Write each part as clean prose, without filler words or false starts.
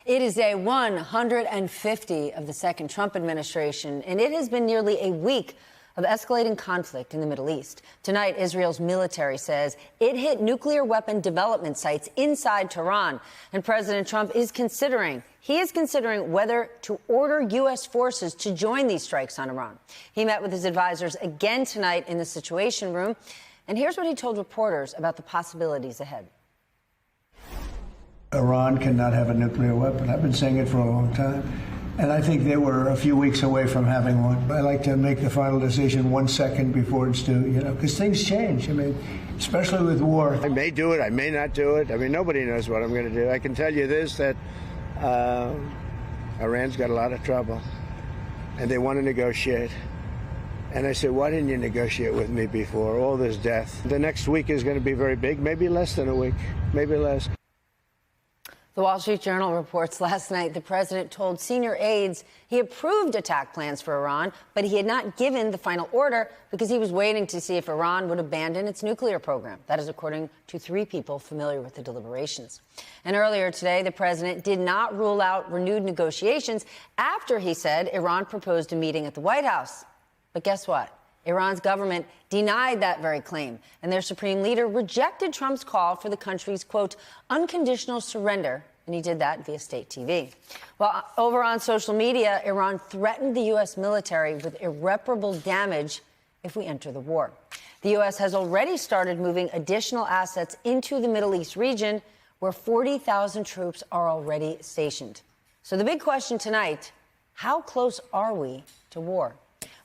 It is day 150 of the second Trump administration, and it has been nearly a week of escalating conflict in the Middle East. Tonight, Israel's military says it hit nuclear weapon development sites inside Tehran, and President Trump is considering whether to order U.S. forces to join these strikes on Iran. He met with his advisors again tonight in the Situation Room, and here's what he told reporters about the possibilities ahead. Iran cannot have a nuclear weapon. I've been saying it for a long time. And I think they were a few weeks away from having one. I like to make the final decision 1 second before it's due, because things change. I mean, especially with war. I may do it. I may not do it. I mean, nobody knows what I'm going to do. I can tell you this, that Iran's got a lot of trouble, and they want to negotiate. And I said, why didn't you negotiate with me before? All this death. The next week is going to be very big, maybe less than a week, maybe less. The Wall Street Journal reports last night the president told senior aides he approved attack plans for Iran, but he had not given the final order because he was waiting to see if Iran would abandon its nuclear program. That is according to 3 people familiar with the deliberations. And earlier today, the president did not rule out renewed negotiations after he said Iran proposed a meeting at the White House. But guess what? Iran's government denied that very claim, and their supreme leader rejected Trump's call for the country's, quote, unconditional surrender, and he did that via state TV. Well, over on social media, Iran threatened the U.S. military with irreparable damage if we enter the war. The U.S. has already started moving additional assets into the Middle East region, where 40,000 troops are already stationed. So the big question tonight, how close are we to war?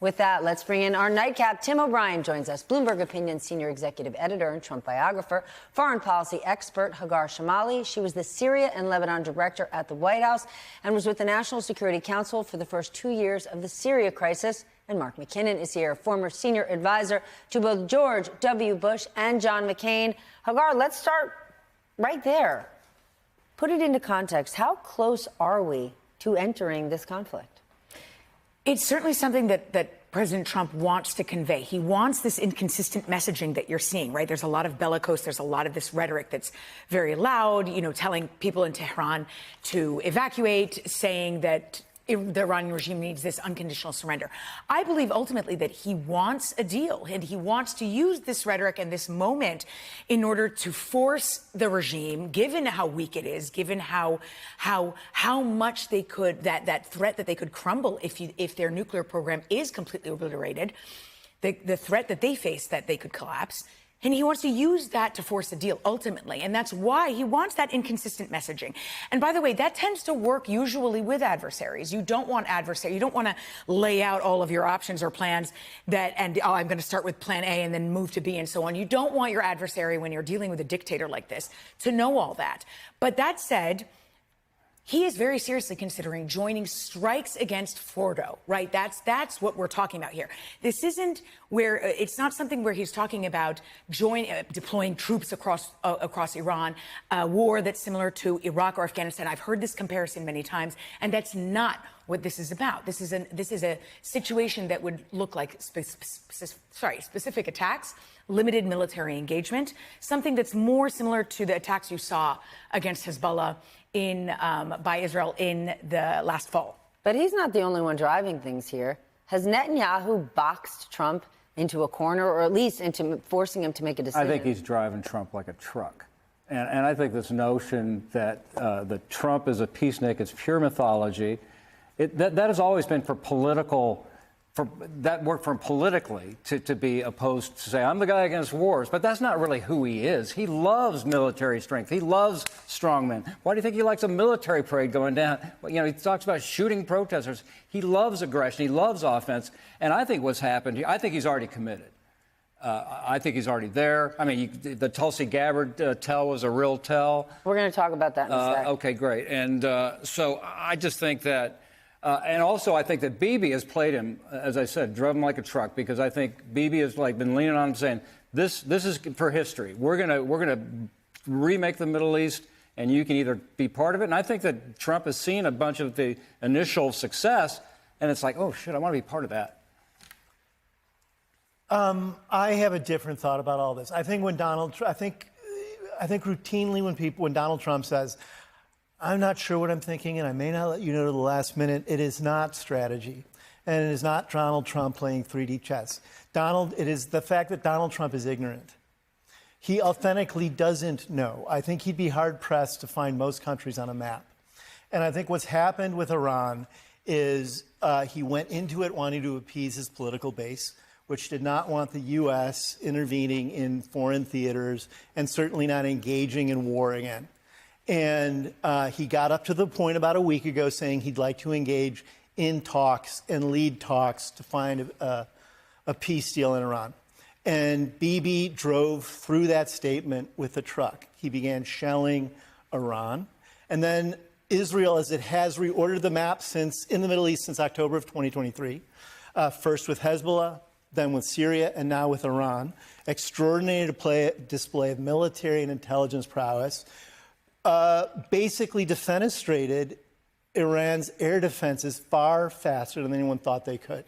With that, let's bring in our nightcap. Tim O'Brien joins us, Bloomberg Opinion senior executive editor and Trump biographer, foreign policy expert Hagar Shamali. She was the Syria and Lebanon director at the White House and was with the National Security Council for the first 2 years of the Syria crisis. And Mark McKinnon is here, former senior advisor to both George W. Bush and John McCain. Hagar, let's start right there. Put it into context. How close are we to entering this conflict? It's certainly something that President Trump wants to convey. He wants this inconsistent messaging that you're seeing, right? There's a lot of bellicose. There's a lot of this rhetoric that's very loud, telling people in Tehran to evacuate, saying that the Iranian regime needs this unconditional surrender. I believe ultimately that he wants a deal, and he wants to use this rhetoric and this moment in order to force the regime, given how weak it is, given how much they could, that threat that they could crumble if their nuclear program is completely obliterated, the threat that they face that they could collapse. And he wants to use that to force a deal ultimately. And that's why he wants that inconsistent messaging. And by the way, that tends to work usually with adversaries. You don't want You don't want to lay out all of your options or plans I'm going to start with plan A and then move to B and so on. You don't want your adversary, when you're dealing with a dictator like this, to know all that. But that said, he is very seriously considering joining strikes against Fordo, right? That's what we're talking about here. This isn't where it's not something where he's talking about deploying troops across Iran, a war that's similar to Iraq or Afghanistan. I've heard this comparison many times, and that's not what this is about. This is a situation that would look like specific attacks, limited military engagement, something that's more similar to the attacks you saw against Hezbollah by Israel in the last fall. But he's not the only one driving things here. Has Netanyahu boxed Trump into a corner, or at least into forcing him to make a decision? I think he's driving Trump like a truck. And I think this notion that Trump is a peacenik is pure mythology. That has always been that worked for him politically to be opposed, to say, I'm the guy against wars. But that's not really who he is. He loves military strength. He loves strongmen. Why do you think he likes a military parade going down? He talks about shooting protesters. He loves aggression. He loves offense. And I think what's happened here, I think he's already committed. I think he's already there. I mean, the Tulsi Gabbard tell was a real tell. We're going to talk about that in a sec. Okay, great. And so I just think that and also, I think that Bibi has played him, as I said, drove him like a truck, because I think Bibi has been leaning on him, saying, "This is for history. We're gonna remake the Middle East, and you can either be part of it." And I think that Trump has seen a bunch of the initial success, and it's like, "Oh shit, I want to be part of that." I have a different thought about all this. I think routinely when Donald Trump says, I'm not sure what I'm thinking, and I may not let you know to the last minute. It is not strategy, and it is not Donald Trump playing 3D chess. It is the fact that Donald Trump is ignorant. He authentically doesn't know. I think he'd be hard-pressed to find most countries on a map. And I think what's happened with Iran is he went into it wanting to appease his political base, which did not want the U.S. intervening in foreign theaters and certainly not engaging in war again. And he got up to the point about a week ago saying he'd like to engage in talks and lead talks to find a peace deal in Iran. And Bibi drove through that statement with a truck. He began shelling Iran. And then Israel, as it has reordered the map in the Middle East since October of 2023, first with Hezbollah, then with Syria, and now with Iran. Extraordinary display of military and intelligence prowess. Basically defenestrated Iran's air defenses far faster than anyone thought they could.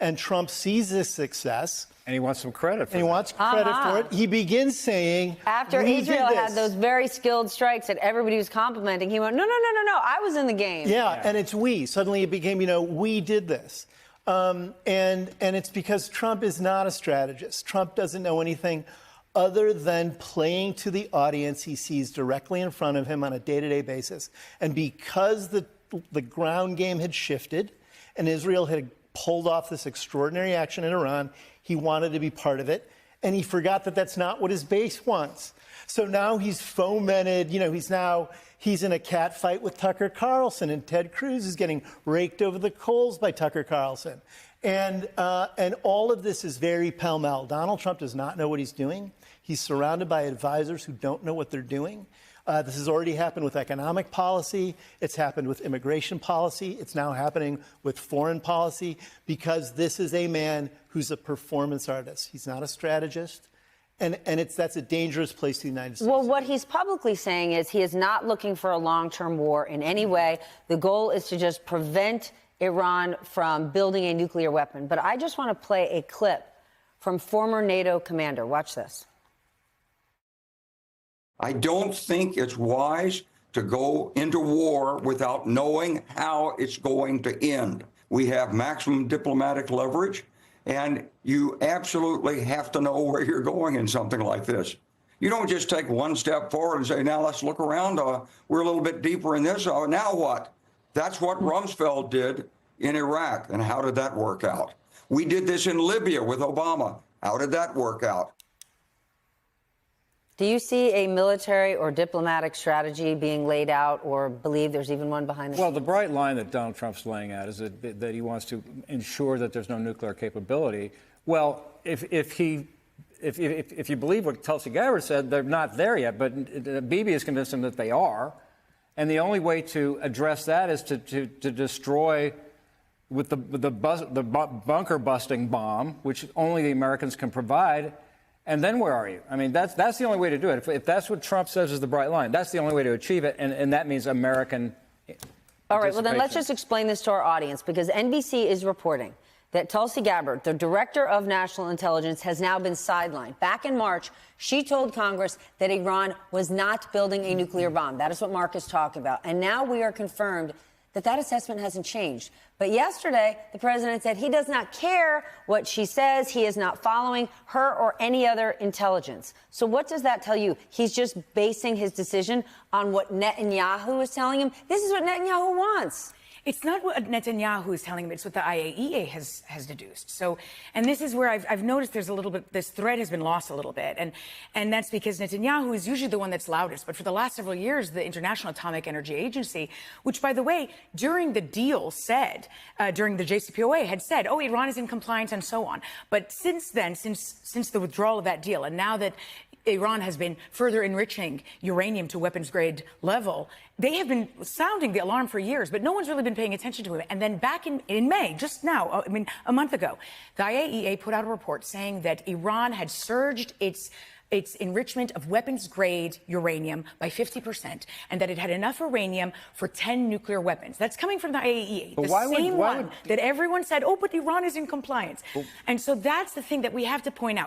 And Trump sees this success. And he wants some credit for it. And he wants credit for it. He begins saying, after Israel had those very skilled strikes that everybody was complimenting, he went, no, I was in the game. Yeah, and it's we. Suddenly it became, we did this. And it's because Trump is not a strategist. Trump doesn't know anything other than playing to the audience he sees directly in front of him on a day-to-day basis. And because the ground game had shifted and Israel had pulled off this extraordinary action in Iran, he wanted to be part of it. And he forgot that that's not what his base wants. So now he's fomented, he's in a cat fight with Tucker Carlson, and Ted Cruz is getting raked over the coals by Tucker Carlson. And all of this is very pell-mell. Donald Trump does not know what he's doing. He's surrounded by advisors who don't know what they're doing. This has already happened with economic policy. It's happened with immigration policy. It's now happening with foreign policy, because this is a man who's a performance artist. He's not a strategist. And that's a dangerous place to the United States. Well, what he's publicly saying is he is not looking for a long-term war in any way. The goal is to just prevent Iran from building a nuclear weapon. But I just want to play a clip from former NATO commander. Watch this. I don't think it's wise to go into war without knowing how it's going to end. We have maximum diplomatic leverage, and you absolutely have to know where you're going in something like this. You don't just take one step forward and say, now let's look around. We're a little bit deeper in this. Now what? That's what Rumsfeld did in Iraq. And how did that work out? We did this in Libya with Obama. How did that work out? Do you see a military or diplomatic strategy being laid out, or believe there's even one behind the scenes? Well, the bright line that Donald Trump's laying out is that he wants to ensure that there's no nuclear capability. Well, if you believe what Tulsi Gabbard said, they're not there yet, but Bibi has convinced him that they are. And the only way to address that is to destroy with the bunker busting bomb, which only the Americans can provide. And then where are you? I mean, that's the only way to do it. If that's what Trump says is the bright line, that's the only way to achieve it, and that means American. All right, well, then let's just explain this to our audience, because NBC is reporting that Tulsi Gabbard, the director of national intelligence, has now been sidelined. Back in March, she told Congress that Iran was not building a nuclear bomb. That is what Mark is talking about. And now we are confirmed that assessment hasn't changed. But yesterday, the president said he does not care what she says. He is not following her or any other intelligence. So what does that tell you? He's just basing his decision on what Netanyahu is telling him. This is what Netanyahu wants. It's not what Netanyahu is telling him, it's what the IAEA has deduced. So, and this is where I've noticed there's a little bit, this thread has been lost a little bit. And that's because Netanyahu is usually the one that's loudest. But for the last several years, the International Atomic Energy Agency, which, by the way, during the deal said, during the JCPOA had said, oh, Iran is in compliance and so on. But since then, since the withdrawal of that deal, and now that Iran has been further enriching uranium to weapons grade level, they have been sounding the alarm for years, but no one's really been paying attention to it. And then back in May, just now, a month ago, the IAEA put out a report saying that Iran had surged its enrichment of weapons-grade uranium by 50%, and that it had enough uranium for 10 nuclear weapons. That's coming from the IAEA, but the same one that everyone said, oh, but Iran is in compliance. And so that's the thing that we have to point out.